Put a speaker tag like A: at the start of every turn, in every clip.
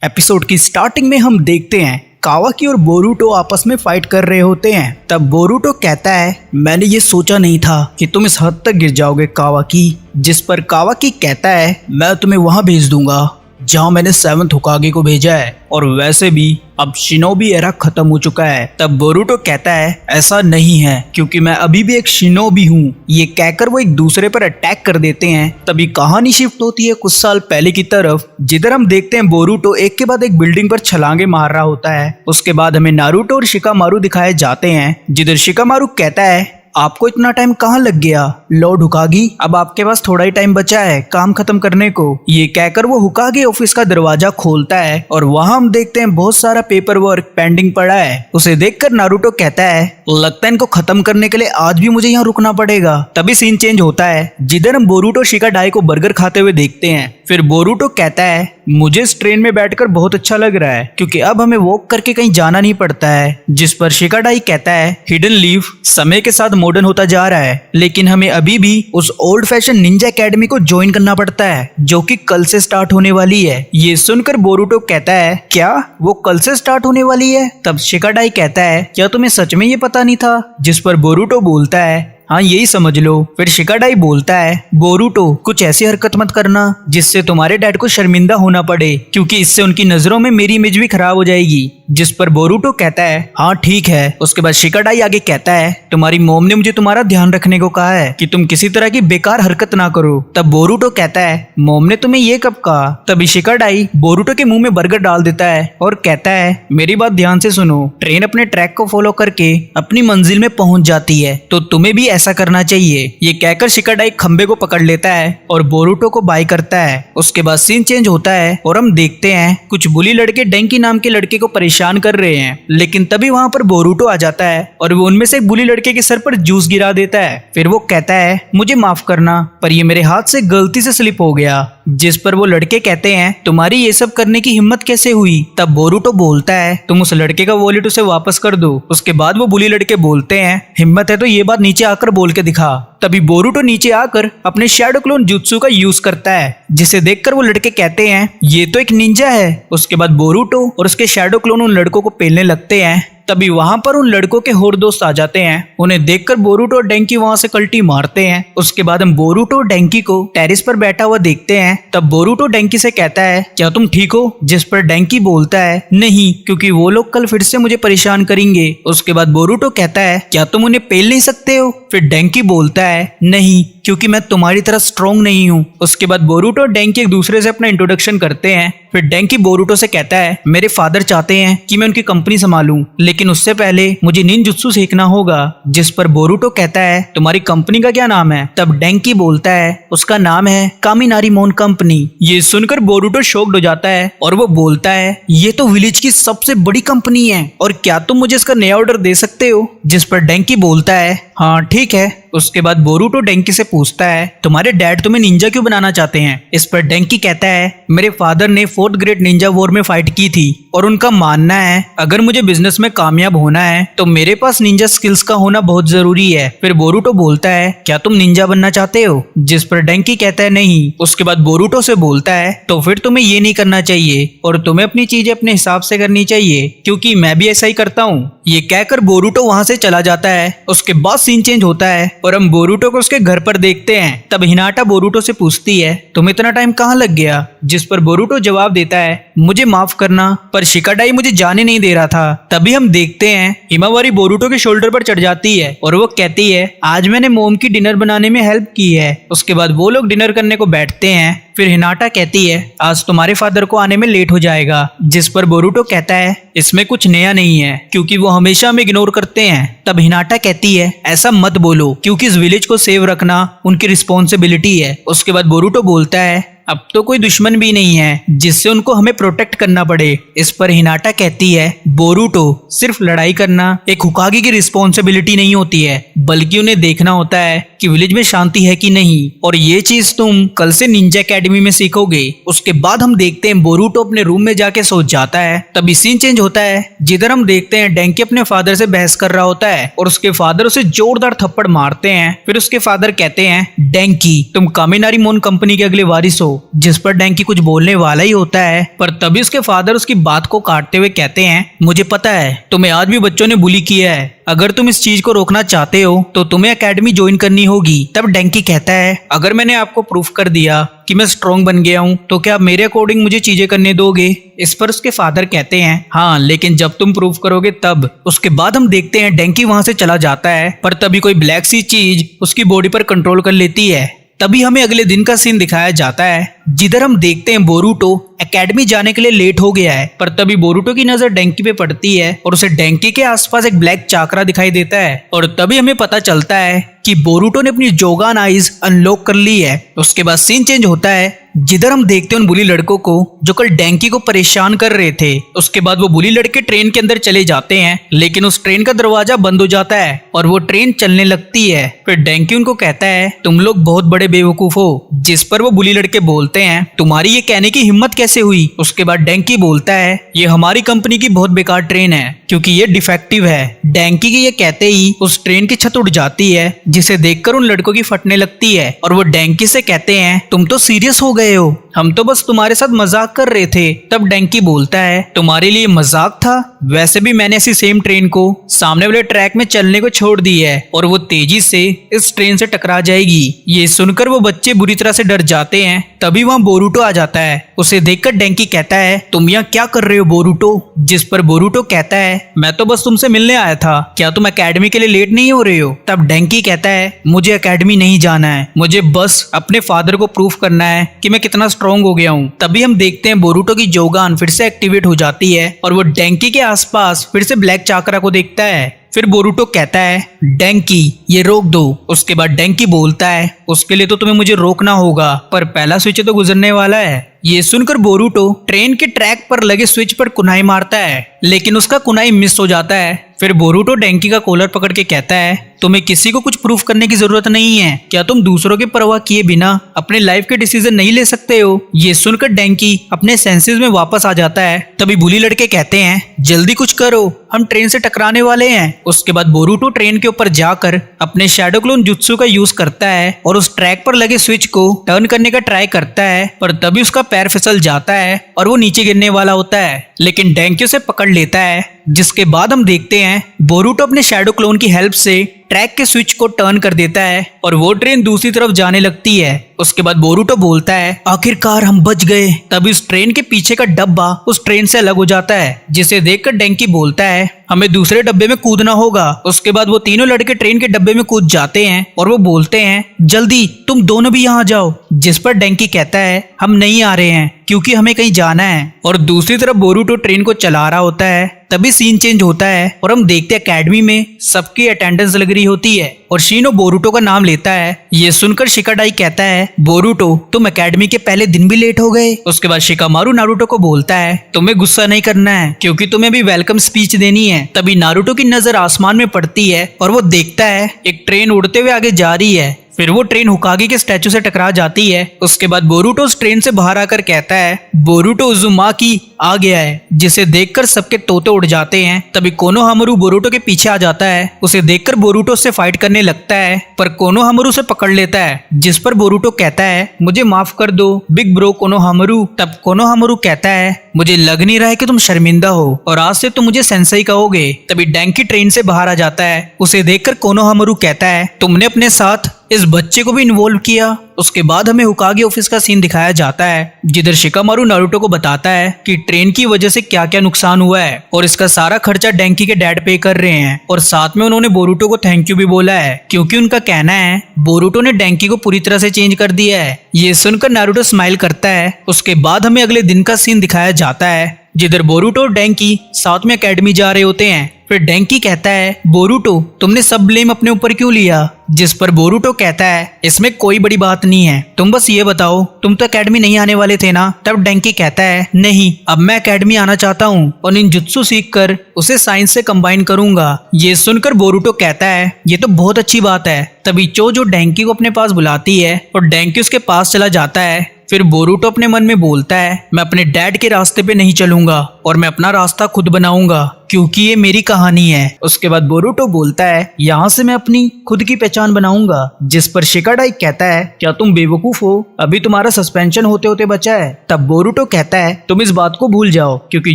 A: Episode की starting में हम देखते हैं कावाकी और बोरुटो आपस में फाइट कर रहे होते हैं। तब बोरुटो कहता है, मैंने ये सोचा नहीं था कि तुम इस हद तक गिर जाओगे कावाकी। जिस पर कावाकी कहता है, मैं तुम्हें वहां भेज दूंगा जहां मैंने 7th होकागे को भेजा है, और वैसे भी अब शिनोबी एरा खत्म हो चुका है। तब बोरुटो कहता है, ऐसा नहीं है क्योंकि मैं अभी भी एक शिनोबी हूँ। ये कहकर वो एक दूसरे पर अटैक कर देते हैं। तभी कहानी शिफ्ट होती है कुछ साल पहले की तरफ, जिधर हम देखते हैं बोरुटो एक के बाद एक बिल्डिंग पर छलांगे मार रहा होता है। उसके बाद हमें नारुतो और शिकामारु दिखाए जाते हैं, जिधर शिकामारु कहता है, आपको इतना टाइम कहाँ लग गया लॉर्ड हुकागी, अब आपके पास थोड़ा ही टाइम बचा है काम खत्म करने को। ये कहकर वो हुकागी ऑफिस का दरवाजा खोलता है और वहाँ हम देखते हैं बहुत सारा पेपर वर्क पेंडिंग पड़ा है। उसे देखकर नारुतो कहता है, लगता है इनको खत्म करने के लिए आज भी मुझे यहाँ रुकना पड़ेगा। तभी सीन चेंज होता है, जिधर हम बोरुटो शिकाडाई को बर्गर खाते हुए देखते हैं। फिर बोरुटो कहता है, मुझे इस ट्रेन में बैठकर बहुत अच्छा लग रहा है क्योंकि अब हमें वॉक करके कहीं जाना नहीं पड़ता है। जिस पर शिकाडाई कहता है, हिडन लीफ समय के साथ मॉडर्न होता जा रहा है, लेकिन हमें अभी भी उस ओल्ड फैशन निंजा एकेडमी को ज्वाइन करना पड़ता है जो कि कल से स्टार्ट होने वाली है। ये सुनकर बोरुटो कहता है, क्या वो कल से स्टार्ट होने वाली है? तब शिकाडाई कहता है, क्या तुम्हें सच में ये पता नहीं था? जिस पर बोरुटो बोलता है, हाँ यही समझ लो। फिर शिकाडाई बोलता है, बोरुटो कुछ ऐसी हरकत मत करना जिससे तुम्हारे डैड को शर्मिंदा होना पड़े, क्योंकि इससे उनकी नजरों में मेरी इमेज भी खराब हो जाएगी। जिस पर बोरुटो कहता है, हाँ ठीक है। उसके बाद शिकाडाई आगे कहता है, तुम्हारी मॉम ने मुझे तुम्हारा ध्यान रखने को कहा है कि तुम किसी तरह की बेकार हरकत ना करो। तब बोरुटो कहता है, मॉम ने तुम्हें ये कब कहा? तभी शिकाडाई बोरुटो के मुंह में बर्गर डाल देता है और कहता है, मेरी बात ध्यान से सुनो, ट्रेन अपने ट्रैक को फॉलो करके अपनी मंजिल में पहुंच जाती है, तो तुम्हें भी ऐसा करना चाहिए। ये कहकर शिकाडाई खंबे को पकड़ लेता है और बोरुटो को बाय करता है। उसके बाद सीन चेंज होता है और हम देखते हैं कुछ बुली लड़के डेंकी नाम के लड़के को परेशान कर रहे हैं, लेकिन तभी वहां पर बोरुटो आ जाता है और वो उनमें से एक बुली लड़के के सर पर जूस गिरा देता है। फिर वो कहता है, मुझे माफ करना पर ये मेरे हाथ से गलती से स्लिप हो गया। जिस पर वो लड़के कहते हैं, तुम्हारी ये सब करने की हिम्मत कैसे हुई? तब बोरुटो बोलता है, तुम उस लड़के का वॉलेट उसे वापस कर दो। उसके बाद वो बुली लड़के बोलते हैं, हिम्मत है तो ये बात नीचे आकर बोल के दिखा। तभी बोरुटो नीचे आकर अपने शैडो क्लोन जुत्सु का यूज करता है, जिसे देखकर वो लड़के कहते हैं, ये तो एक निंजा है। उसके बाद बोरुटो और उसके शैडो क्लोन उन लड़कों को पेलने लगते हैं। तभी वहां पर उन लड़कों के और दोस्त आ जाते हैं। उन्हें देखकर बोरुटो और डेंकी वहां से कल्टी मारते हैं। उसके बाद हम बोरुटो और डेंकी को टेरिस पर बैठा हुआ देखते हैं। तब बोरुटो डेंकी से कहता है, क्या तुम ठीक हो? जिस पर डेंकी बोलता है, नहीं, क्योंकि वो लोग कल फिर से मुझे परेशान करेंगे। उसके बाद बोरुटो कहता है, क्या तुम उन्हें पेल नहीं सकते हो? फिर डेंकी बोलता है, नहीं, क्योंकि मैं तुम्हारी तरह स्ट्रॉन्ग नहीं हूँ। उसके बाद बोरुटो और डेंकी एक दूसरे से अपना इंट्रोडक्शन करते हैं। फिर डेंकी बोरुटो से कहता है, मेरे फादर चाहते हैं कि मैं उनकी कंपनी संभालूं, लेकिन उससे पहले मुझे निंजुत्सु सीखना होगा। जिस पर बोरुटो कहता है, तुम्हारी कंपनी का क्या नाम है? तब डेंकी बोलता है, उसका नाम है कामिनारी मोन कंपनी। ये सुनकर बोरुटो शॉक्ड हो जाता है और वो बोलता है, ये तो विलेज की सबसे बड़ी कंपनी है, और क्या तुम मुझे इसका नया ऑर्डर दे सकते हो? जिस पर डेंकी बोलता है, हाँ ठीक है। उसके बाद बोरुटो डेंकी से पूछता है, तुम्हारे डैड तुम्हें निंजा क्यों बनाना चाहते हैं? इस पर डेंकी कहता है, मेरे फादर ने 4th ग्रेट निंजा वॉर में फाइट की थी और उनका मानना है अगर मुझे बिजनेस में कामयाब होना है तो मेरे पास निंजा स्किल्स का होना बहुत जरूरी है। फिर बोरुटो बोलता है, क्या तुम निंजा बनना चाहते हो? जिस पर डेंकी कहता है, नहीं। उसके बाद बोरुटो से बोलता है, तो फिर तुम्हें ये नहीं करना चाहिए और तुम्हें अपनी चीजें अपने हिसाब से करनी चाहिए, क्योंकि मैं भी ऐसा ही करता हूँ। ये कहकर बोरुटो वहां से चला जाता है। उसके बाद सीन चेंज होता है और हम बोरुटो को उसके घर पर देखते हैं। तब हिनाटा बोरुटो से पूछती है, तुम इतना टाइम कहाँ लग गया? जिस पर बोरुटो जवाब देता है, मुझे माफ करना पर शिकाडाई मुझे जाने नहीं दे रहा था। तभी हम देखते हैं हिमावारी बोरुटो के शोल्डर पर चढ़ जाती है और वो कहती है, आज मैंने मोम की डिनर बनाने में हेल्प की है। उसके बाद वो लोग डिनर करने को बैठते हैं। फिर हिनाटा कहती है, आज तुम्हारे फादर को आने में लेट हो जाएगा। जिस पर बोरुटो कहता है, इसमें कुछ नया नहीं है क्योंकि वो हमेशा हमें इग्नोर करते हैं। तब हिनाटा कहती है, ऐसा मत बोलो, क्योंकि इस विलेज को सेव रखना उनकी रिस्पॉन्सिबिलिटी है। उसके बाद बोरुटो बोलता है, अब तो कोई दुश्मन भी नहीं है जिससे उनको हमें प्रोटेक्ट करना पड़े। इस पर हिनाटा कहती है, बोरुटो, सिर्फ लड़ाई करना एक हुकागी की रिस्पॉन्सिबिलिटी नहीं होती है, बल्कि उन्हें देखना होता है कि विलेज में शांति है कि नहीं, और ये चीज तुम कल से निंजा एकेडमी में सीखोगे। उसके बाद हम देखते हैं बोरुटो अपने रूम में जाके सो जाता है। तभी सीन चेंज होता है, जिधर हम देखते हैं डेंकी अपने फादर से बहस कर रहा होता है और उसके फादर उसे जोरदार थप्पड़ मारते हैं। फिर उसके फादर कहते हैं, डेंकी, तुम कामिनारी मोन कंपनी के अगले वारिस हो जिस पर डेंकी कुछ बोलने वाला ही होता है, पर तभी उसके फादर उसकी बात को काटते हुए कहते हैं, मुझे पता है तुम्हें आज भी बच्चों ने बुली किया है, अगर तुम इस चीज को रोकना चाहते हो तो तुम्हें एकेडमी ज्वाइन करनी होगी। तब डेंकी कहता है, अगर मैंने आपको प्रूफ कर दिया कि मैं स्ट्रॉन्ग बन गया हूँ तो क्या आप मेरे अकॉर्डिंग मुझे चीजें करने दोगे? इस पर उसके फादर कहते हैं, हाँ लेकिन जब तुम प्रूफ करोगे तब। उसके बाद हम देखते हैं डेंकी वहां से चला जाता है, पर तभी कोई ब्लैक सी चीज उसकी बॉडी पर कंट्रोल कर लेती है। तभी हमें अगले दिन का सीन दिखाया जाता है, जिधर हम देखते हैं बोरूटो एकेडमी जाने के लिए लेट हो गया है, पर तभी बोरूटो की नजर डेंकी पे पड़ती है और उसे डेंकी के आसपास एक ब्लैक चाकरा दिखाई देता है। और तभी हमें पता चलता है कि बोरूटो ने अपनी जोगान आइज अनलॉक कर ली है। उसके बाद सीन चेंज होता है, जिधर हम देखते हैं उन बुली लड़कों को जो कल डेंकी को परेशान कर रहे थे। उसके बाद वो बुली लड़के ट्रेन के अंदर चले जाते हैं, लेकिन उस ट्रेन का दरवाजा बंद हो जाता है और वो ट्रेन चलने लगती है। फिर डेंकी उनको कहता है, तुम लोग बहुत बड़े बेवकूफ हो। जिस पर वो बुली लड़के बोलते हैं, तुम्हारी ये कहने की हिम्मत कैसे हुई? उसके बाद डेंकी बोलता है, ये हमारी कंपनी की बहुत बेकार ट्रेन है क्योंकि ये डिफेक्टिव है। डेंकी के ये कहते ही उस ट्रेन की छत उड़ जाती है, जिसे देखकर उन लड़कों की फटने लगती है और वो डेंकी से कहते हैं, तुम तो सीरियस हो गए हो, हम तो बस तुम्हारे साथ मजाक कर रहे थे। तब डेंकी बोलता है, तुम्हारे लिए मजाक था? वैसे भी मैंने ऐसी सेम ट्रेन को सामने वाले ट्रैक में चलने को छोड़ दी है और वो तेजी से इस ट्रेन से टकरा जाएगी। ये सुनकर वो बच्चे बुरी तरह से डर जाते हैं। तभी वहाँ बोरूटो आ जाता है। उसे देखकर डेंकी कहता है, तुम यहाँ क्या कर रहे हो बोरूटो? जिस पर बोरूटो कहता है, मैं तो बस तुमसे मिलने आया था, क्या तुम एकेडमी के लिए लेट नहीं हो रहे हो? तब डेंकी कहता है, मुझे एकेडमी नहीं जाना है, मुझे बस अपने फादर को प्रूफ करना है कि मैं कितना स्ट्रॉन्ग हो गया हूँ। तभी हम देखते हैं बोरूटो की जोगान फिर से एक्टिवेट हो जाती है और वो डेंकी के आसपास फिर से ब्लैक चाकरा को देखता है। फिर बोरूटो कहता है, डेंकी ये रोक दो। उसके बाद डेंकी बोलता है, उसके लिए तो तुम्हें मुझे रोकना होगा, पर पहला स्विच तो गुजरने वाला है। ये सुनकर बोरूटो ट्रेन के ट्रैक पर लगे स्विच पर कुनाई मारता है, लेकिन उसका कुनाई मिस हो जाता है। फिर बोरूटो डेंकी का कॉलर पकड़ के कहता है, तुम्हें किसी को कुछ प्रूफ करने की जरूरत नहीं है, क्या तुम दूसरों की परवाह किए बिना अपने लाइफ के डिसीजन नहीं ले सकते हो? ये सुनकर डेंकी अपने सेंसेस में वापस आ जाता है। तभी बुली लड़के कहते हैं, जल्दी कुछ करो, हम ट्रेन से टकराने वाले हैं। उसके बाद बोरूटो ट्रेन के ऊपर जाकर अपने शैडो क्लोन जुत्सु का यूज करता है और उस ट्रैक पर लगे स्विच को टर्न करने का ट्राई करता है, पर तभी उसका पैर फिसल जाता है और वो नीचे गिरने वाला होता है, लेकिन डेंकी उसे पकड़ लेता है। जिसके बाद हम देखते हैं बोरूटो अपने शैडो क्लोन की हेल्प से ट्रैक के स्विच को टर्न कर देता है और वो ट्रेन दूसरी तरफ जाने लगती है। उसके बाद बोरूटो बोलता है, आखिरकार हम बच गए। तभी उस ट्रेन के पीछे का डब्बा उस ट्रेन से अलग हो जाता है, जिसे देखकर डेंकी बोलता है, हमें दूसरे डब्बे में कूदना होगा। उसके बाद वो तीनों लड़के ट्रेन के डब्बे में कूद जाते हैं और वो बोलते हैं, जल्दी तुम दोनों भी यहाँ जाओ। जिस पर डेंकी कहता है, हम नहीं आ रहे हैं क्योंकि हमें कहीं जाना है। और दूसरी तरफ बोरूटो ट्रेन को चला रहा होता है। तभी सीन चेंज होता है और हम देखते हैं एकेडमी में सबकी अटेंडेंस लग रही होती है और शीनो बोरूटो का नाम लेता है। ये सुनकर शिकाडाई कहता है, बोरूटो तुम एकेडमी के पहले दिन भी लेट हो गए। उसके बाद शिकामारू नारुतो को बोलता है, तुम्हें गुस्सा नहीं करना है क्योंकि तुम्हें भी वेलकम स्पीच देनी है। तभी नारुतो की नजर आसमान में पड़ती है और वो देखता है एक ट्रेन उड़ते हुए आगे जा रही है। फिर वो ट्रेन हुकागी के स्टैचू से टकरा जाती है। उसके बाद बोरूटो उस ट्रेन से बाहर आकर कहता है, बोरूटो उजुमाकी आ गया है, जिसे देखकर सबके तोते उड़ जाते हैं। तभी कोनोहामारू बोरूटो के पीछे आ जाता है। उसे देखकर बोरूटो उससे फाइट करने लगता है, पर कोनोहामारू उसे पकड़ लेता है। जिस पर बोरूटो कहता है, मुझे माफ कर दो बिग ब्रो कोनोहामारू। तब कोनोहामारू कहता है, मुझे लग नहीं रहा है कि तुम शर्मिंदा हो और आज से तुम मुझे सेंसेई कहोगे। तभी डेंकी ट्रेन से बाहर आ जाता है। उसे देखकर कोनोहामारू कहता है, तुमने अपने साथ इस बच्चे को भी इन्वॉल्व किया। उसके बाद हमें हुकागी ऑफिस का सीन दिखाया जाता है, जिधर शिकामारू नारुतो को बताता है कि ट्रेन की वजह से क्या क्या नुकसान हुआ है और इसका सारा खर्चा डेंकी के डैड पे कर रहे हैं। और साथ में उन्होंने बोरूटो को थैंक यू भी बोला है, क्योंकि उनका कहना है बोरूटो ने डेंकी को पूरी तरह से चेंज कर दिया है। ये सुनकर नारुतो स्माइल करता है। उसके बाद हमें अगले दिन का सीन दिखाया जाता है, जिधर बोरूटो और डेंकी साथ में एकेडमी जा रहे होते हैं। फिर डेंकी कहता है, बोरूटो तुमने सब ब्लेम अपने ऊपर क्यों लिया? जिस पर बोरूटो कहता है, इसमें कोई बड़ी बात नहीं है, तुम बस ये बताओ तुम तो एकेडमी नहीं आने वाले थे ना? तब डेंकी कहता है, नहीं अब मैं एकेडमी आना चाहता हूँ और निंजुत्सु सीखकर उसे साइंस से कंबाइन करूंगा। ये सुनकर बोरूटो कहता है, ये तो बहुत अच्छी बात है। तभी चोजो डेंकी को अपने पास बुलाती है और डेंकी उसके पास चला जाता है। फिर बोरूटो अपने मन में बोलता है, मैं अपने डैड के रास्ते पे नहीं चलूंगा और मैं अपना रास्ता खुद बनाऊंगा क्योंकि ये मेरी कहानी है। उसके बाद बोरुटो बोलता है यहाँ से मैं अपनी खुद की पहचान बनाऊंगा, जिस पर शिकाडाई कहता है क्या तुम बेवकूफ हो, अभी तुम्हारा सस्पेंशन होते होते बचा है। तब बोरुटो कहता है तुम इस बात को भूल जाओ क्योंकि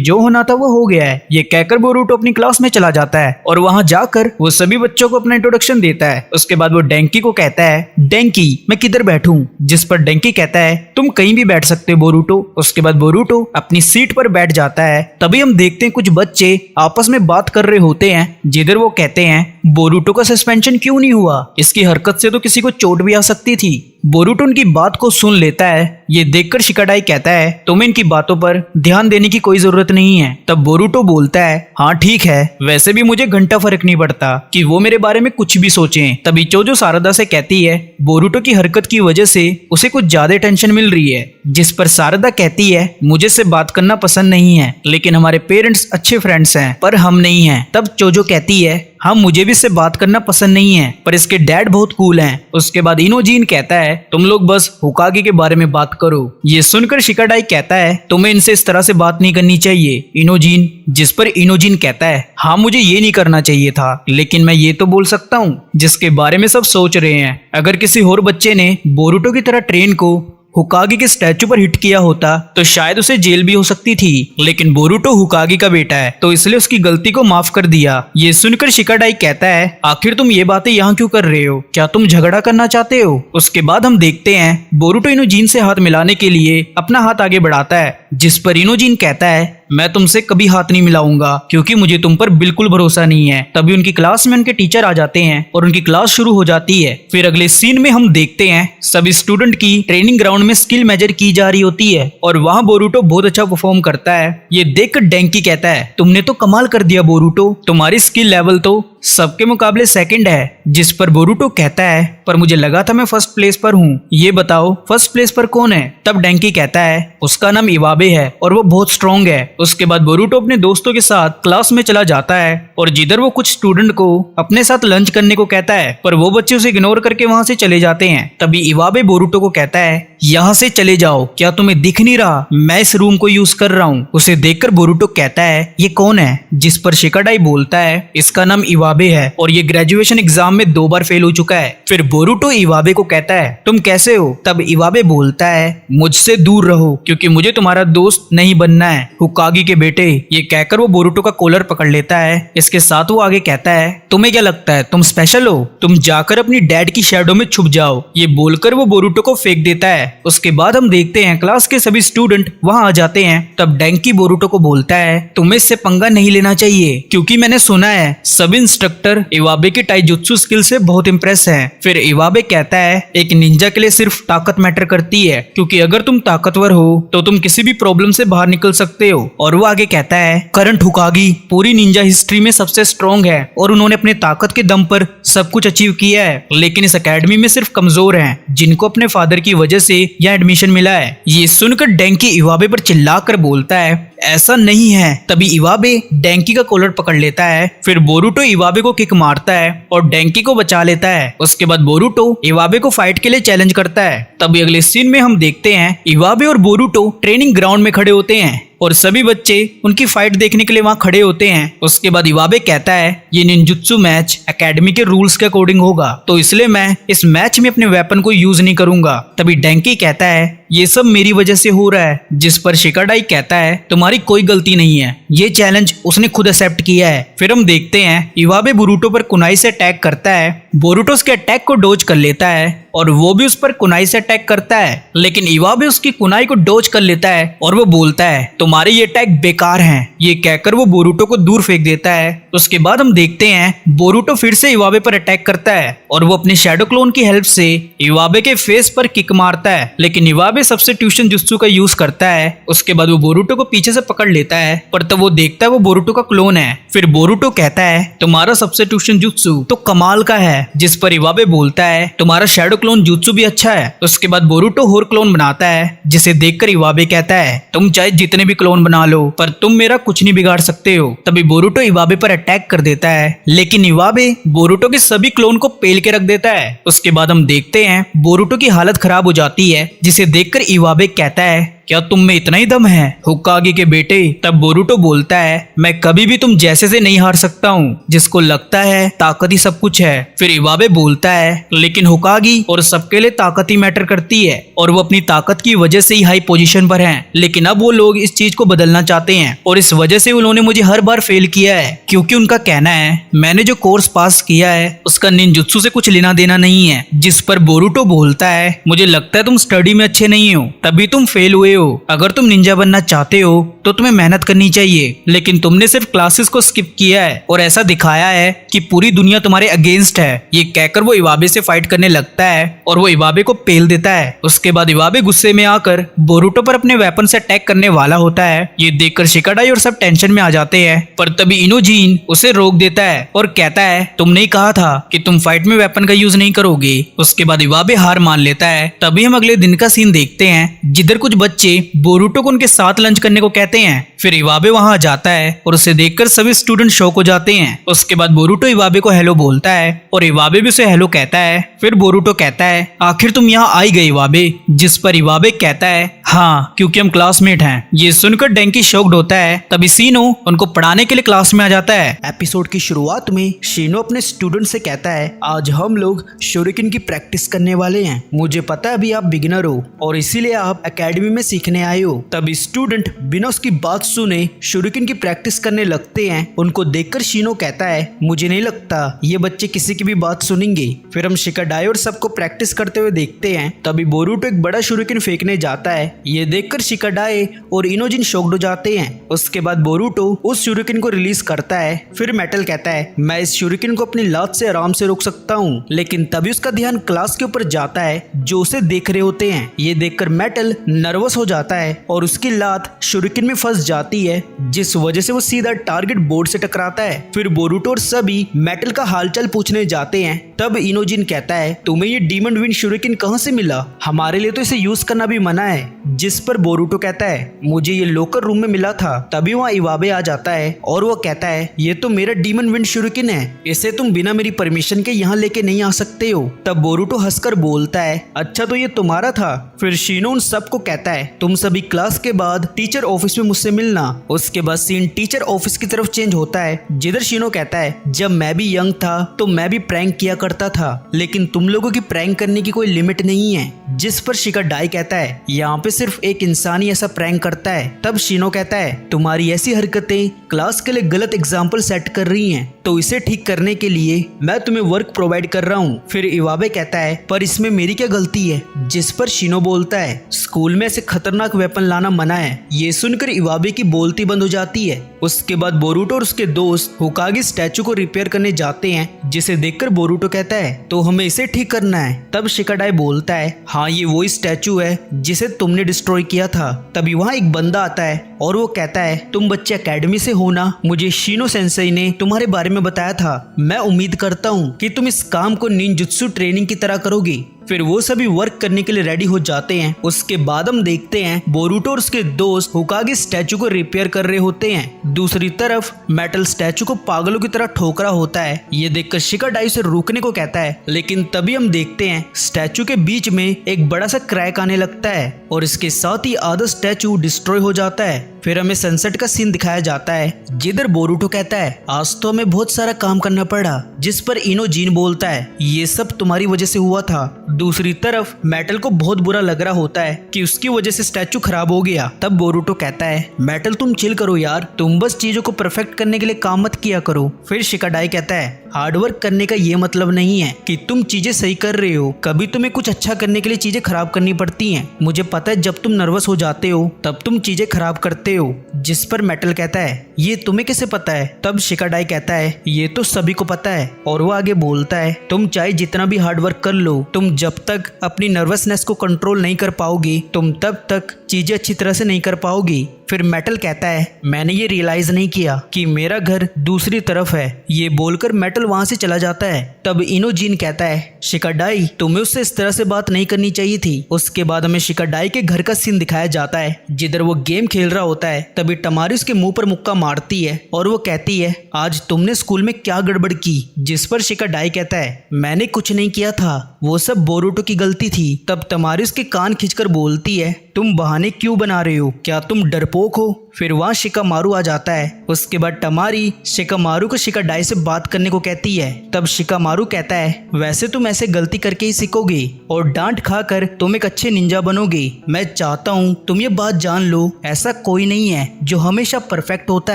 A: जो होना था वो हो गया है। ये कहकर बोरुटो अपनी क्लास में चला जाता है और वहाँ जाकर वो सभी बच्चों को अपना इंट्रोडक्शन देता है। उसके बाद वो डेंकी को कहता है डेंकी मैं किधर बैठूं, जिस पर डेंकी कहता है तुम कहीं भी बैठ सकते हो बोरुटो। उसके बाद बोरुटो अपनी सीट पर बैठ जाता है। तभी हम देखते हैं कुछ बच्चे आपस में बात कर रहे होते हैं, जिधर वो कहते हैं बोरुटो का सस्पेंशन क्यों नहीं हुआ, इसकी हरकत से तो किसी को चोट भी आ सकती थी। बोरुटो उनकी बात को सुन लेता है। ये देखकर शिकाडाई कहता है तुम्हें इनकी बातों पर ध्यान देने की कोई जरूरत नहीं है। तब बोरुटो बोलता है हाँ ठीक है, वैसे भी मुझे घंटा फर्क नहीं पड़ता कि वो मेरे बारे में कुछ भी सोचें। तभी चोजो सारदा से कहती है बोरुटो की हरकत की वजह से उसे कुछ ज्यादा टेंशन मिल रही है, जिस पर सारदा कहती है मुझे इससे बात करना पसंद नहीं है, लेकिन हमारे पेरेंट्स अच्छे फ्रेंड्स हैं पर हम नहीं हैं। तब चोजो कहती है हाँ मुझे भी इससे बात करना पसंद नहीं है पर इसके डैड बहुत कूल हैं। उसके बाद इनोजीन कहता है तुम लोग बस होकागे के बारे में बात करो। ये सुनकर शिकाडाई कहता है तुम्हें इनसे इस तरह से बात नहीं करनी चाहिए इनोजीन, जिस पर इनोजीन कहता है हाँ मुझे ये नहीं करना चाहिए था, लेकिन मैं ये तो बोल सकता हूँ जिसके बारे में सब सोच रहे हैं। अगर किसी और बच्चे ने बोरुटो की तरह ट्रेन को होकागे के स्टैचू पर हिट किया होता तो शायद उसे जेल भी हो सकती थी, लेकिन बोरुटो होकागे का बेटा है तो इसलिए उसकी गलती को माफ कर दिया। ये सुनकर शिकाडाई कहता है आखिर तुम ये बातें यहाँ क्यों कर रहे हो, क्या तुम झगड़ा करना चाहते हो। उसके बाद हम देखते हैं बोरुटो इनोजीन से हाथ मिलाने के लिए अपना हाथ आगे बढ़ाता है, जिस पर इनोजीन कहता है मैं तुमसे कभी हाथ नहीं मिलाऊंगा क्योंकि मुझे तुम पर बिल्कुल भरोसा नहीं है। तभी उनकी क्लास में उनके टीचर आ जाते हैं और उनकी क्लास शुरू हो जाती है। फिर अगले सीन में हम देखते हैं सभी स्टूडेंट की ट्रेनिंग ग्राउंड में स्किल मेजर की जा रही होती है और वहाँ बोरुटो बहुत अच्छा परफॉर्म करता है। ये देखकर डेंकी कहता है तुमने तो कमाल कर दिया बोरुटो, तुम्हारी स्किल लेवल तो सबके मुकाबले सेकंड है। जिस पर बोरुटो कहता है पर मुझे लगा था मैं फर्स्ट प्लेस पर हूँ, ये बताओ फर्स्ट प्लेस पर कौन है। तब डेंकी कहता है उसका नाम इवाबे है और वो बहुत स्ट्रॉन्ग है। उसके बाद बोरुटो अपने दोस्तों के साथ क्लास में चला जाता है और जिधर वो कुछ स्टूडेंट को अपने साथ लंच करने को कहता है पर वो बच्चे उसे इग्नोर करके वहाँ से चले जाते हैं। तभी इवाबे बोरुटो को कहता है यहाँ से चले जाओ, क्या तुम्हें दिख नहीं रहा मैं इस रूम को यूज कर रहा हूँ। उसे देखकर बोरुटो कहता है ये कौन है, जिस पर शिकाडाई बोलता है इसका नाम इवाबे है और ये ग्रेजुएशन एग्जाम में 2 बार फेल हो चुका है। फिर बोरुटो इवाबे को कहता है तुम कैसे हो। तब इवाबे बोलता है मुझसे दूर रहो क्योंकि मुझे तुम्हारा दोस्त नहीं बनना है होकागे के बेटे। ये कहकर वो बोरुटो का कॉलर पकड़ लेता है। इसके साथ वो आगे कहता है तुम्हें क्या लगता है तुम स्पेशल हो, तुम जाकर अपनी डैड की शैडो में छुप जाओ। ये बोलकर वो बोरुटो को फेंक देता है। उसके बाद हम देखते हैं क्लास के सभी स्टूडेंट वहाँ आ जाते हैं। तब डेंकी बोरुटो को बोलता है तुम्हें इससे पंगा नहीं लेना चाहिए क्योंकि मैंने सुना है सब इंस्ट्रक्टर इवाबे के टाइजुत्सु स्किल से बहुत इंप्रेस हैं। फिर इवाबे कहता है एक निंजा के लिए सिर्फ ताकत मैटर करती है क्योंकि अगर तुम ताकतवर हो तो तुम किसी भी प्रॉब्लम से बाहर निकल सकते हो। और वो आगे कहता है करंट होकागी पूरी निंजा हिस्ट्री में सबसे स्ट्रॉन्ग है और उन्होंने अपने ताकत के दम पर सब कुछ अचीव किया है, लेकिन इस एकेडमी में सिर्फ कमजोर हैं जिनको अपने फादर की वजह से यहाँ एडमिशन मिला है। ये सुनकर डेंकी इवाबे पर चिल्लाकर बोलता है ऐसा नहीं है। तभी इवाबे डेंकी का कॉलर पकड़ लेता है। फिर बोरुटो इवाबे को किक मारता है और डेंकी को बचा लेता है। उसके बाद बोरुटो इवाबे को फाइट के लिए चैलेंज करता है। तभी अगले सीन में हम देखते हैं इवाबे और बोरुटो ट्रेनिंग ग्राउंड में खड़े होते हैं और सभी बच्चे उनकी फाइट देखने के लिए वहां खड़े होते हैं। उसके बाद इवाबे कहता है ये निंजुत्सु मैच एकेडमी के रूल्स के अकॉर्डिंग होगा तो इसलिए मैं इस मैच में अपने वेपन को यूज नहीं करूंगा। तभी डेंकी कहता है ये सब मेरी वजह से हो रहा है, जिस पर शिकाडाई कहता है तुम्हारी कोई गलती नहीं है, ये चैलेंज उसने खुद एक्सेप्ट किया है। फिर हम देखते हैं इवाबे बोरुटो पर कुनाई से अटैक करता है। बोरुटो उसके अटैक को डोज कर लेता है और वो भी उस पर कुनाई से अटैक करता है, लेकिन इवाबे उसकी कुनाई को डोज कर लेता है और वो बोलता है तुम्हारे ये अटैक बेकार हैं। ये कहकर वो बोरुटो को दूर फेंक देता है। उसके बाद हम देखते हैं बोरुटो फिर से इवाबे पर अटैक करता है और वो अपने शैडो क्लोन की हेल्प से इवाबे के फेस पर किक मारता है, लेकिन इवाबे सब्स्टिट्यूशन जुत्सु का यूज करता है। उसके बाद वो बोरुटो को पीछे से पकड़ लेता है पर तब वो देखता है वो बोरुटो का क्लोन है। फिर बोरुटो कहता है तुम्हारा सब्स्टिट्यूशन जुत्सु तो कमाल का है, जिस पर इवाबे बोलता है तुम्हारा शैडो क्लोन जुत्सु भी अच्छा है। उसके बाद बोरुटो और क्लोन बनाता है, जिसे देखकर इवाबे कहता है तुम चाहे जितने भी क्लोन बना लो पर तुम मेरा कुछ नहीं बिगाड़ सकते हो। तभी बोरुटो इवाबे पर अटैक कर देता है, लेकिन इवाबे बोरुटो के सभी क्लोन को पेल के रख देता है। उसके बाद हम देखते हैं बोरुटो की हालत खराब हो जाती है, जिसे देखकर इवाबे कहता है क्या तुम में इतना ही दम है होकागे के बेटे? तब बोरुटो बोलता है मैं कभी भी तुम जैसे से नहीं हार सकता हूँ जिसको लगता है ताकत ही सब कुछ है। फिर इवाबे बोलता है लेकिन होकागी और सबके लिए ताकत ही मैटर करती है और वो अपनी ताकत की वजह से ही हाई पोजीशन पर हैं। लेकिन अब वो लोग इस चीज को बदलना चाहते हैं और इस वजह से उन्होंने मुझे हर बार फेल किया है, क्योंकि उनका कहना है मैंने जो कोर्स पास किया है उसका निंजुत्सु से कुछ लेना देना नहीं है। जिस पर बोरुटो बोलता है मुझे लगता है तुम स्टडी में अच्छे नहीं हो तभी तुम फेल हुए हो। अगर तुम निंजा बनना चाहते हो तो तुम्हें मेहनत करनी चाहिए, लेकिन तुमने सिर्फ क्लासेस को स्किप किया है और ऐसा दिखाया है कि पूरी दुनिया तुम्हारे अगेंस्ट है। ये कहकर वो इवाबे से फाइट करने लगता है और वो इवाबे को पेल देता है। उसके बाद इवाबे गुस्से में आकर बोरुटो पर अपने वेपन से अटैक करने वाला होता है। ये देखकर शिकाडाई और सब टेंशन में आ जाते हैं, पर तभी इनोजीन उसे रोक देता है और कहता है तुमने ही कहा था कि तुम फाइट में वेपन का यूज नहीं करोगे। उसके बाद इवाबे हार मान लेता है। तभी हम अगले दिन का सीन देखते हैं जिधर कुछ बच्चे बोरुटो को उनके साथ लंच करने को कहते हैं। फिर इवाबे वहां जाता है और उसे देखकर सभी स्टूडेंट शॉक हो जाते हैं। उसके बाद बोरुटो इवाबे को हेलो बोलता है और इवाबे भी उसे हेलो कहता है। फिर बोरुटो कहता है आखिर तुम यहाँ आई गई इवाबे? जिस पर इवाबे कहता है हाँ क्योंकि हम क्लासमेट हैं। ये सुनकर डेंकी शॉक्ड होता है। तभी सीनो उनको पढ़ाने के लिए क्लास में आ जाता है। एपिसोड की शुरुआत में शीनो अपने स्टूडेंट से कहता है आज हम लोग शोरिकेन की प्रैक्टिस करने वाले हैं। मुझे पता है अभी आप बिगिनर हो और इसीलिए आप एकेडमी में सीखने आए हो। तभी स्टूडेंट बिना उसकी बात सुने शोरिकेन की प्रैक्टिस करने लगते हैं। उनको देखकर शीनो कहता है मुझे नहीं लगता ये बच्चे किसी की भी बात सुनेंगे। फिर हम शिकाडाई और सबको प्रैक्टिस करते हुए देखते हैं। तभी बोरुटो एक बड़ा शोरिकेन फेंकने जाता है। ये देखकर शिकाडाई और इनोजिन शॉक्ड हो जाते हैं। उसके बाद बोरुटो उस शोरिकेन को रिलीज करता है। फिर मेटल कहता है मैं इस शोरिकेन को अपनी लात से आराम से रोक सकता हूँ, लेकिन तभी उसका ध्यान क्लास के ऊपर जाता है जो उसे देख रहे होते हैं। ये देखकर मेटल नर्वस हो जाता है और उसकी लात शोरिकेन में फंस जाती है, जिस वजह से वो सीधा टारगेट बोर्ड से टकराता है। फिर बोरुटो और सभी मेटल का हालचाल पूछने जाते हैं। तब इनोजिन कहता है तुम्हें ये डीमन विंड शोरिकेन कहाँ से मिला? हमारे लिए तो इसे यूज करना भी मना है। जिस पर बोरुटो कहता है मुझे ये लोकर रूम में मिला था। तभी वहाँ इवाबे आ जाता है और वो कहता है ये तो मेरा डीमन विंड शोरिकेन है, इसे तुम बिना मेरी परमिशन के यहाँ लेके नहीं आ सकते हो। तब बोरुटो हंसकर बोलता है अच्छा तो ये तुम्हारा था। फिर शीनो उन सबको कहता है तुम सभी क्लास के बाद टीचर ऑफिस में मुझसे मिलना। उसके बाद सीन टीचर ऑफिस की तरफ चेंज होता है, जिधर शीनो कहता है जब मैं भी यंग था तो मैं भी प्रैंक किया करता था, लेकिन तुम लोगों की प्रैंक करने की कोई लिमिट नहीं है। जिस पर शिकाडाई कहता है यहाँ पे सिर्फ एक इंसान ही ऐसा प्रैंक करता है। तब शीनो कहता है तुम्हारी ऐसी हरकतें क्लास के लिए गलत एग्जाम्पल सेट कर रही हैं, तो इसे ठीक करने के लिए मैं तुम्हें वर्क प्रोवाइड कर रहा हूँ। फिर इवाबे कहता है पर इसमें मेरी क्या गलती है? जिस पर शीनो बोलता है स्कूल में ऐसे खतरनाक वेपन लाना मना है। ये सुनकर इवाबे की बोलती बंद हो जाती है। उसके बाद बोरुटो और उसके दोस्त होकागे स्टैचू को रिपेयर करने जाते हैं, जिसे देखकर बोरुटो कहता है तो हमें इसे ठीक करना है। तब शिकाडाई बोलता है हाँ ये वही स्टैचू है जिसे तुमने डिस्ट्रॉय किया था। तभी वहाँ एक बंदा आता है और वो कहता है तुम बच्चे एकेडमी से हो ना? मुझे शीनो सेंसेई ने तुम्हारे बारे में बताया था। मैं उम्मीद करता हूँ कि तुम इस काम को निंजुत्सु ट्रेनिंग की तरह करोगी। फिर वो सभी वर्क करने के लिए रेडी हो जाते हैं। उसके बाद हम देखते हैं बोरुटो और उसके दोस्त होकागे स्टैचू को रिपेयर कर रहे होते हैं। दूसरी तरफ मेटल स्टैचू को पागलों की तरह ठोकरा होता है। ये देखकर शिकाडाई से रोकने को कहता है, लेकिन तभी हम देखते हैं स्टैचू के बीच में एक बड़ा सा क्रैक आने लगता है और इसके साथ ही आधा स्टैचू डिस्ट्रॉय हो जाता है। फिर हमें सनसेट का सीन दिखाया जाता है, जिधर बोरुटो कहता है आज तो हमें बहुत सारा काम करना पड़ा। जिस पर इनोजीन बोलता है ये सब तुम्हारी वजह से हुआ था। दूसरी तरफ मेटल को बहुत बुरा लग रहा होता है कि उसकी वजह से स्टैचू खराब हो गया। तब बोरुटो कहता है मेटल तुम चिल करो यार, तुम बस चीजों को परफेक्ट करने के लिए काम मत किया करो। फिर शिकाडाई कहता है हार्डवर्क करने का ये मतलब नहीं है कि तुम चीजें सही कर रहे हो, कभी तुम्हें कुछ अच्छा करने के लिए चीजें खराब करनी पड़ती हैं। मुझे पता है जब तुम नर्वस हो जाते हो तब तुम चीजें खराब करते हो। जिस पर मेटल कहता है ये तुम्हें कैसे पता है? तब शिकाडाई कहता है ये तो सभी को पता है। और वो आगे बोलता है तुम चाहे जितना भी हार्डवर्क कर लो, तुम जब तक अपनी नर्वसनेस को कंट्रोल नहीं कर पाओगी तुम तब तक चीजें अच्छी तरह से नहीं कर पाओगी। फिर मेटल कहता है मैंने ये रियलाइज नहीं किया कि मेरा घर दूसरी तरफ है। ये बोलकर मेटल वहां से चला जाता है। तब इनोजीन कहता है शिकाडाई तुम्हें उससे इस तरह से बात नहीं करनी चाहिए थी। उसके बाद हमें शिकाडाई के घर का सीन दिखाया जाता है, जिधर वो गेम खेल रहा होता है। तभी टमारी उसके मुंह पर मुक्का मारती है और वो कहती है आज तुमने स्कूल में क्या गड़बड़ की? जिस पर शिकाडाई कहता है मैंने कुछ नहीं किया था, वो सब बोरुटो की गलती थी। तब टमारी उसके कान खींचकर बोलती है तुम बहाने क्यों बना रहे हो, क्या तुम डरपोक हो। फिर वहाँ शिकामारू आ जाता है। उसके बाद तमारी शिकामारू को शिकाडाई से बात करने को कहती है। तब शिकामारू कहता है वैसे तुम ऐसे गलती करके ही सीखोगे और डांट खाकर तुम एक अच्छे निंजा बनोगे। मैं चाहता हूँ तुम ये बात जान लो, ऐसा कोई नहीं है जो हमेशा परफेक्ट होता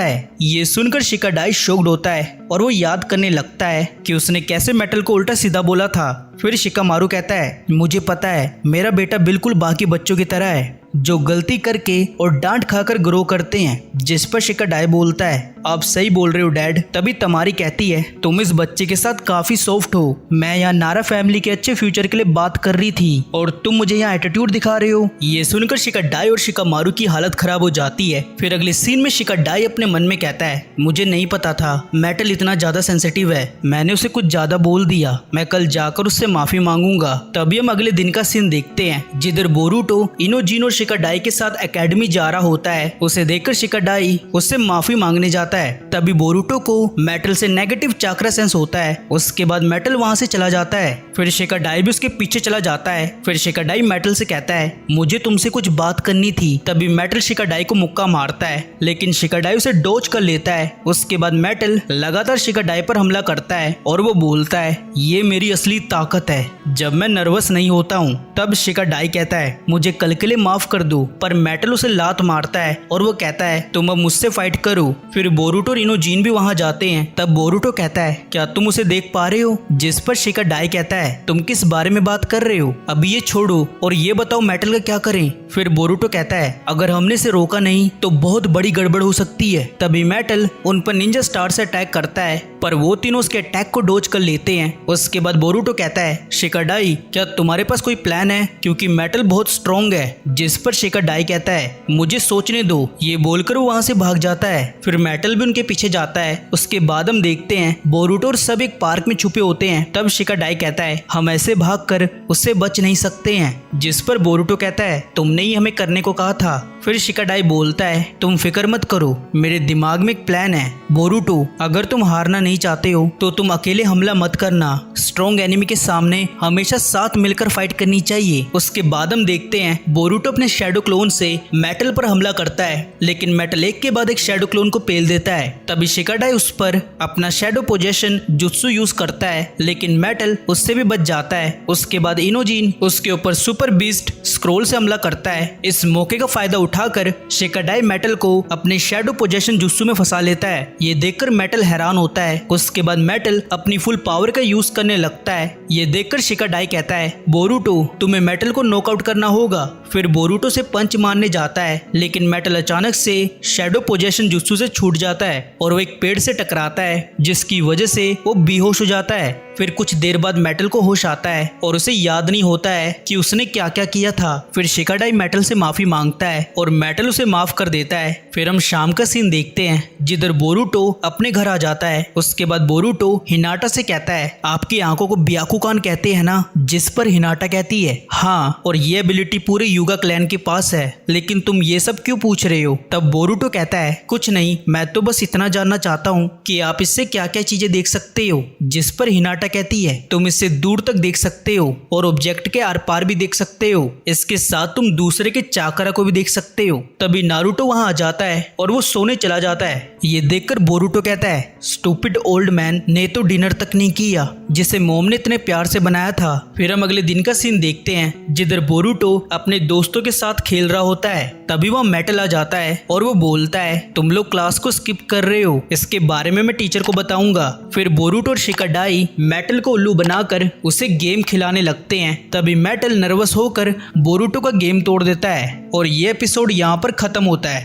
A: है। ये सुनकर शिकाडाई शॉक्ड होता है और वो याद करने लगता है कि उसने कैसे मेटल को उल्टा सीधा बोला था। फिर शिकामारू कहता है मुझे पता है मेरा बेटा बिल्कुल बाकी बच्चों की तरह है जो गलती करके और डांट खाकर ग्रो करते हैं। जिस पर शिकाडाई बोलता है आप सही बोल रहे हो डैड। तभी तमारी कहती है तुम इस बच्चे के साथ काफी सॉफ्ट हो, मैं यहाँ नारा फैमिली के अच्छे फ्यूचर के लिए बात कर रही थी और तुम मुझे यहाँ एटीट्यूड दिखा रहे हो। ये सुनकर शिकाडाई और शिकामारू की हालत खराब हो जाती है। फिर अगले सीन में शिकाडाई अपने मन में कहता है मुझे नहीं पता था मेटल इतना ज्यादा सेंसिटिव है, मैंने उसे कुछ ज्यादा बोल दिया, मैं कल जाकर उससे माफी मांगूंगा। तभी हम अगले दिन का सीन देखते हैं जिधर बोरुटो इनोजीन और शिकाडाई के साथ एकेडमी जा रहा होता है। उसे देखकर शिकाडाई उससे माफी मांगने जाता है। तभी बोरुटो को मेटल से नेगेटिव चाक्रा सेंस होता है। उसके बाद मेटल वहां से चला जाता है। फिर शिकाडाई भी उसके पीछे चला जाता है। फिर शिकाडाई मेटल से कहता है मुझे तुमसे कुछ बात करनी थी। तभी मेटल शिकाडाई को मुक्का मारता है लेकिन शिकाडाई उसे डॉज कर लेता है। उसके बाद मेटल लगातार शिकाडाई पर हमला करता है और वो बोलता है ये मेरी असली ताकत है, जब मैं नर्वस नहीं होता हूँ। तब शिकाडाई कहता है मुझे कल के लिए माफ कर दो, पर मेटल उसे लात मारता है और वो कहता है तुम अब मुझसे फाइट करो। फिर बोरुटो और इनोजीन भी वहां जाते हैं। तब बोरुटो कहता है क्या तुम उसे देख पा रहे हो। जिस पर शिकाडाई कहता है तुम किस बारे में बात कर रहे हो, अभी ये छोड़ो और ये बताओ मेटल का क्या करें। फिर बोरुटो कहता है अगर हमने इसे रोका नहीं तो बहुत बड़ी गड़बड़ हो सकती है। तभी मेटल उन पर निंजा स्टार से अटैक करता है पर वो तीनों उसके अटैक को डोज कर लेते हैं। उसके बाद बोरुटो कहता है शिकाडाई क्या तुम्हारे पास कोई प्लान है, क्योंकि मेटल बहुत स्ट्रॉन्ग है। जिस पर शिकाडाई कहता है मुझे सोचने दो। ये बोलकर वो वहां से भाग जाता है। फिर मेटल भी उनके पीछे जाता है। उसके बाद हम देखते हैं बोरुटो और सब एक पार्क में छुपे होते हैं। तब शिकाडाई कहता है हम ऐसे भागकर उससे बच नहीं सकते हैं। जिस पर बोरुटो कहता है तुमने ही हमें करने को कहा था। फिर शिकाडाई बोलता है तुम फिक्र मत करो, मेरे दिमाग में एक प्लान है। बोरुटो अगर तुम हारना नहीं चाहते हो तो तुम अकेले हमला मत करना, स्ट्रॉन्ग एनिमी के सामने हमेशा साथ मिलकर फाइट करनी चाहिए। उसके बाद हम देखते हैं बोरुटो अपने शैडो क्लोन से मेटल पर हमला करता है लेकिन मेटल एक के बाद एक शैडो क्लोन को पेल देता है। तभी शिकाडाई उस पर अपना शैडो पोजेशन जुत्सु यूज करता है लेकिन मेटल उससे भी बच जाता है। उसके बाद इनोजीन उसके ऊपर सुपर बीस्ट स्क्रोल से हमला करता है। इस मौके का फायदा उठाकर शिकाडाई मेटल को अपने शैडो पोजेशन जुत्सु में फंसा लेता है। ये देखकर मेटल हैरान होता है। उसके बाद मेटल अपनी फुल पावर का यूज करने लगता है। ये देखकर शिकाडाई कहता है बोरुटो तुम्हें मेटल को नॉकआउट करना होगा। फिर बोरुटो से पंच मारने जाता है लेकिन मेटल अचानक से शैडो पोजेशन जुत्सु से छूट जाता है और वो एक पेड़ से टकराता है जिसकी वजह से वो बेहोश हो जाता है। फिर कुछ देर बाद मेटल को होश आता है और उसे याद नहीं होता है कि उसने क्या क्या किया था। फिर शिकाडाई मेटल से माफी मांगता है और मेटल उसे माफ कर देता है। फिर हम शाम का सीन देखते हैं जिधर बोरुटो अपने घर आ जाता है। उसके बाद बोरुटो हिनाटा से कहता है आपकी आंखों को ब्याकुकान कहते हैं ना। जिस पर हिनाटा कहती है हाँ, और ये एबिलिटी पूरे युगा क्लैन के पास है, लेकिन तुम ये सब क्यों पूछ रहे हो। तब बोरुटो कहता है कुछ नहीं, मैं तो बस इतना जानना चाहता हूँ कि आप इससे क्या क्या चीजें देख सकते हो। जिस पर हिनाटा कहती है तुम इससे दूर तक देख सकते हो और ऑब्जेक्ट के आर पार भी देख सकते हो, इसके साथ तुम दूसरे के चाकरा को भी देख सकते हो। तभी नारुतो वहां आ जाता है और वो सोने चला जाता है। ये देखकर बोरुटो कहता है स्टूपिड ओल्ड मैन ने तो डिनर तक नहीं किया जिसे मोम ने इतने प्यार से बनाया था। फिर हम अगले दिन का सीन देखते हैं जिधर बोरुटो अपने दोस्तों के साथ खेल रहा होता है। तभी वह मेटल आ जाता है और वो बोलता है तुम लोग क्लास को स्किप कर रहे हो, इसके बारे में मैं टीचर को बताऊंगा। फिर बोरुटो और शिकाडाई मेटल को उल्लू बनाकर उसे गेम खिलाने लगते हैं। तभी मेटल नर्वस होकर बोरुटो का गेम तोड़ देता है और ये एपिसोड यहाँ पर खत्म होता है।